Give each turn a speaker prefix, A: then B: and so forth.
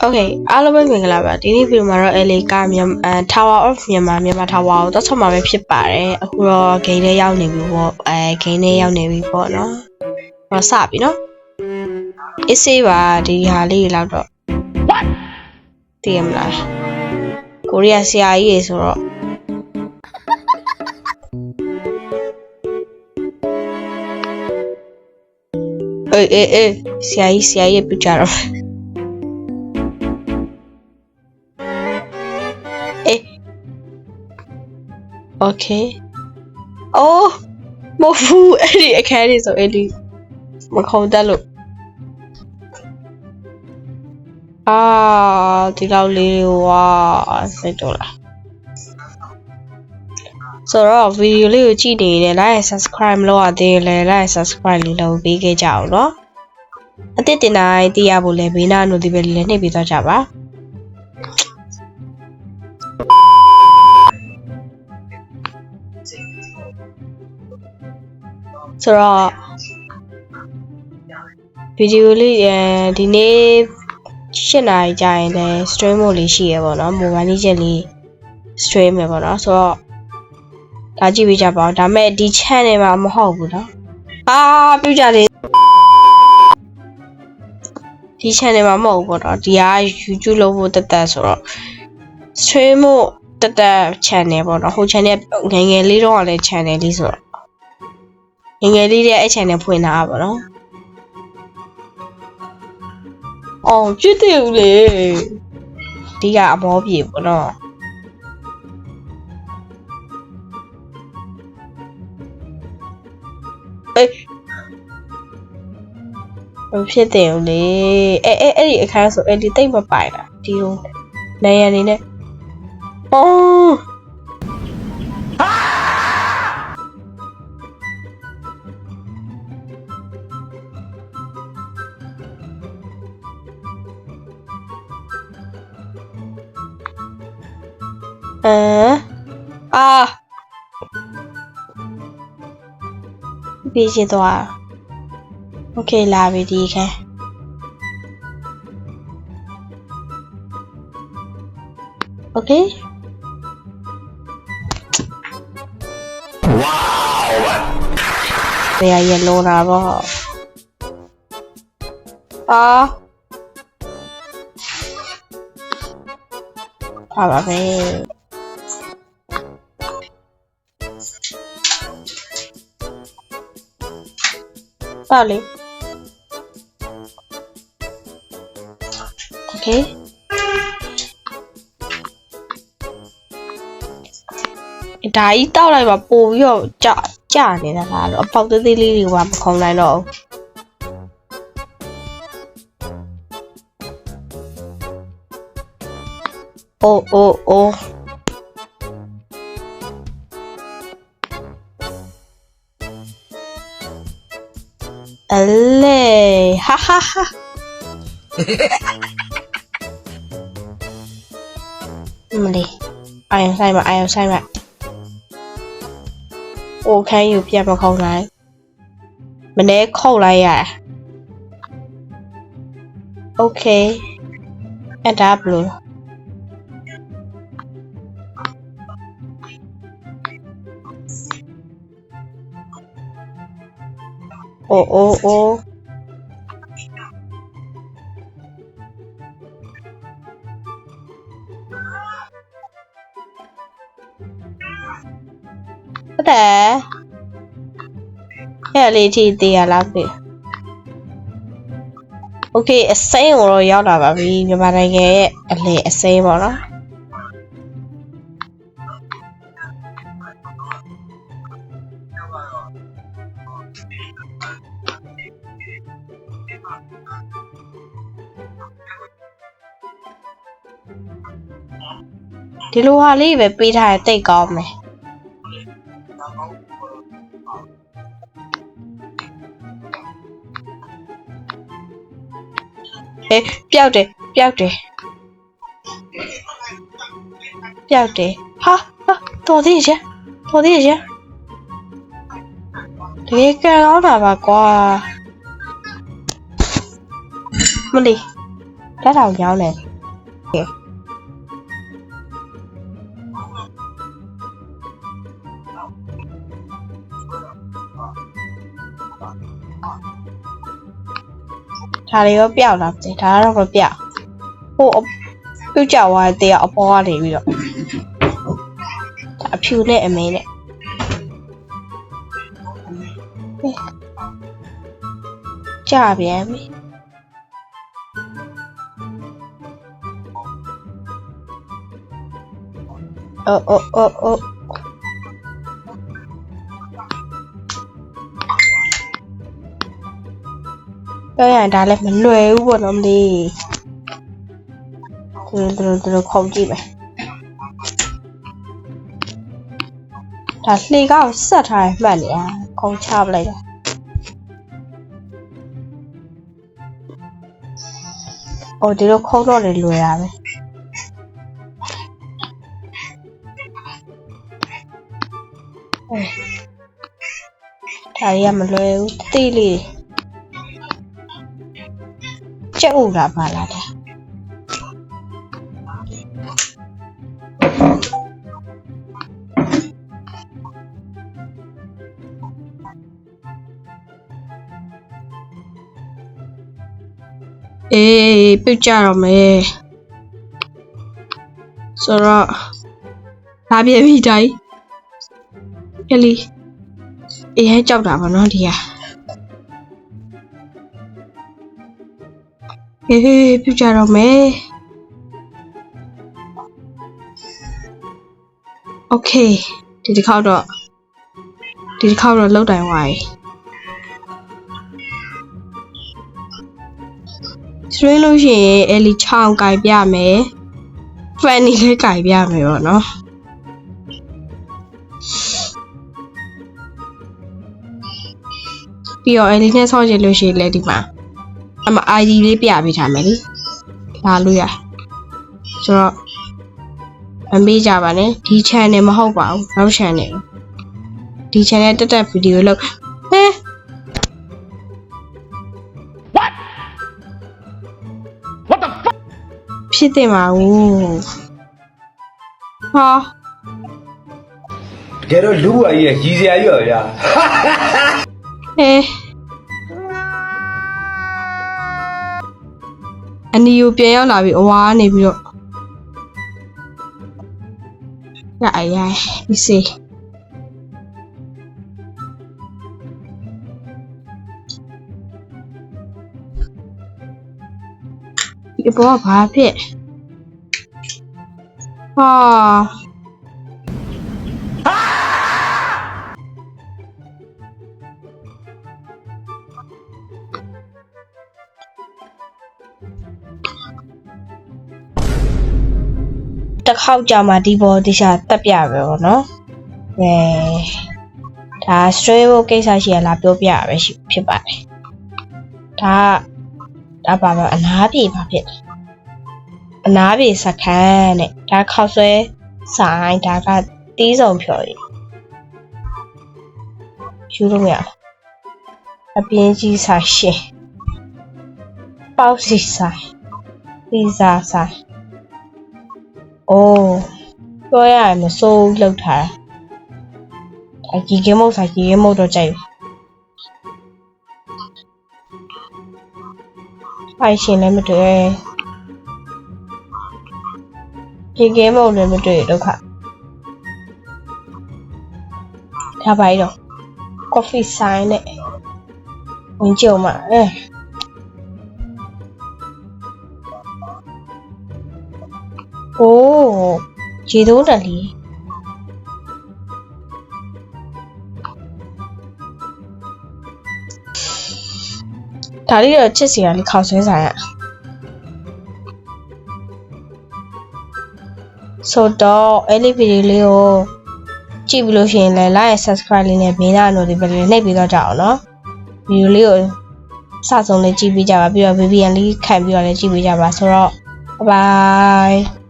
A: Okay အားလုံးပဲမင်္ဂလာပါဒီနေ့ဗီဒီယိုမှာတော့ LA ကTower of Myanmar Tower ကိုတော့ဆက်မှာပဲဖြစ်ပါတယ်အခုတော့ game လေးရောက်နေပြီပေါ့game လေးရောက်နေပြီပေါ့နော်တော့စပြီနော်အေးစေးပါဒီဟာလေးလောက်တော့ What တည်မလားကိုရီးယားဆရာကြီးရေဆိုတော့အေးဆရာကြီးပြကြတော့Okay. Oh, မဟုတ်ဘူးအဲ့ဒီအခန်းလေးဆိုအဲ့ဒီမခုံတက်လို့ဒီလောက်လေးဝါစိတ်တော့လားဆိုတော့ဗီဒီယိုလေးကိုကြည့်နေတယ် like subscribe မလုပ်ရသေးရင်လည်း like subscribe လေးလုပ်ပေးခဲ့ကြအောင်နော်အသစ်တင်တိုင်းသိရဖို့လည်းဘေးနား notification လေးနှိပ်ပေးသွားကြပါဆိုတော့ဗီဒီယိုလေးဒီနေ့7 နာရီကြာရင်လည်း stream မို့လေးရှိရပေါ့နော် mobile လေးချက်လေး stream မယ်ပေါ့နော်ဆိုတော့ဒါကြည့်ပေးကြပါဦးဒါမဲ့ဒီ channel မှာမဟုတ်ဘူးနော်ပြကြတယ်ဒီ channel မှာမဟုတ်ဘူးပေါ့နော်ဒီက YouTube လုပ်ဖို့တက်ဆိုတော့ stream မို့တက် channel ပေါ့နော်ဟို channel ငယ်ငယ်လေးတော့လည်း channel လေးဆိုတော့ငယ်လေးတဲ့အဲ့ channel ဖွင့်ထားပါတော့အော်ပြည့်တယ်ဦးလေဒီကအမောပြေပေါ့နော်ဖြစ်တယ်ဦးလေအဲ့ဒီအခါဆိုအဲ့ဒီတိတ်မပိုင်တာဒီဟိုနိုင်ရနေနဲ့အော်ပြေးချသွားโอเคလာပြီဒီခန်းโอเคว้าวဘယ်ရလုံးလာတော့ပါပဲလေโอเคဒါကြီးတောက်လိုက်ပါပို့ပြီးတော့ကြာနေတာလားတော့အပေါက်သေးသေးလေးတွေကမခုံနိုင်တော့အိုးAlle, hahaha. Đi, ai sai mà. Ok, dù giờ mà không lại. Mình để không lại à. Ok. Em đáp luôn. Ô có thể cái này thì tiền lắm vậy ok xây rồi giao là bởi vì nhưng mà này nghe lệ xây vào đóဒီလိုဟာလေးပဲပေးထားတဲ့တိတ်ကောင်းမယ်ပျောက်တယ်ဟာတော်သေးရဲ့ဒီကံကောင်းတာပါကွာမလေးလက်ထောင်ကြောင်းတယ် ဒါတွေရောပြောက်လာတယ်ဒါကတော့မပြောက်ဟိုပြုတ်ကြသွားတဲ့တရားအပေါ်ကနေပြီးတော့အဖြူနဲ့အမင်းနဲ့ကြပြန်ပြီအိုပြောရရင်ဒါလည်းမလွယ်ဘူးပေါ့နော်မလေးသူခုံကြည့်မယ်ဒါလှေကောက်ဆက်ထားရင်မှတ်နေရခုံချပလိုက်တာအိုဒီလိုခုံတော့လည်းလွယ်တာပဲဒါရီကမလွယ်ဘူးတိလေးကျက်ဥတာပါလားဒါအေးပြုတ်ကြတော့မယ်ဆိုတော့လာပြပြီတိုင်းကလေးအေးဟဲကြောက်တာပါနော်ဒီကအေးပြုတ်ကြတော့မယ်โอเคဒီတစ်ခေါက်တော့လောက်တိုင်သွားပြီဆွေးလို့ရှိရင်အဲ့လီချောင်းကြိုက်ပြမယ်ဖန်နီလေးကြိုက်ပြမယ်ပေါ့နော်ပြီးတော့အဲ့လီနဲ့ဆော့ချင်လို့ရှိရင်လည်းဒီမှာအမ ID လေးပြပေးထားမယ်လေလာလို့ရဆိုတော့မမေ့ကြပါနဲ့ဒီ channel မဟုတ်ပါဘူးနောက် channel ဒီ channel တက်ဗီဒီယိုလောက်ဖြစ်တယ်မဟုတ်ဟာ
B: တကယ်တော့လူ့ဘဝကြီးရဲ့ရည်စရာကြီးပါဗျာ
A: အနီကိုပြန်ရောက်လာပြီအဝါနေပြီးတော့ရိုင်ဒီစေဒီဘောဘာဖြစ်ဟာတစ်ခေါက်ကြာမှဒီဘောတခြားတက်ပြပဲပေါ့နော်ဒါ stream ကိုကိစ္စရှိရလားပြောပြရပဲဖြစ်ပါတယ်ဒါပါအနားပြေပါဖြစ်အနားပြေစခန်းနဲ့ဒါခောက်ဆွဲဆိုင်ဒါကတီးစုံဖြော်ရီယူလို့မရအပြင်းကြီးဆိုင်ရှင်ပေါက်စီဆိုင်ပီဇာဆိုင်အိုးပြောရရင်မစိုးလောက်ထားတာကြီးကဲမုတ်ဆိုင်ကြီးကဲမုတ်တော့ကြိုက်ဖိုင်ရှင်လည်းမတွေ့ကြီးကဲမုတ်လည်းမတွေ့ဒုက္ခဒါပါတော့ coffee sign နဲ့ဝင်ကြုံမှာโอ้ရေသုံးတန်လီဒါလေးတော့ချစ်စရာလေးခောက်ဆွဲဆိုင်ရဆိုတော့အဲ့ဒီဗီဒီယိုလေးကိုကြည့်ပြီးလို့ရှိရင်လည်း like subscribe လေးနဲ့ဘေးနား notification နှိပ်ပြီးတော့ကြအောင်နော်ဗီဒီယိုလေးကိုစဆုံးလေးကြည့်ပြီးကြပါပြီးတော့ VPN လေးခံပြီးတော့လည်းကြည့်ပြီးကြပါဆိုတော့ bye bye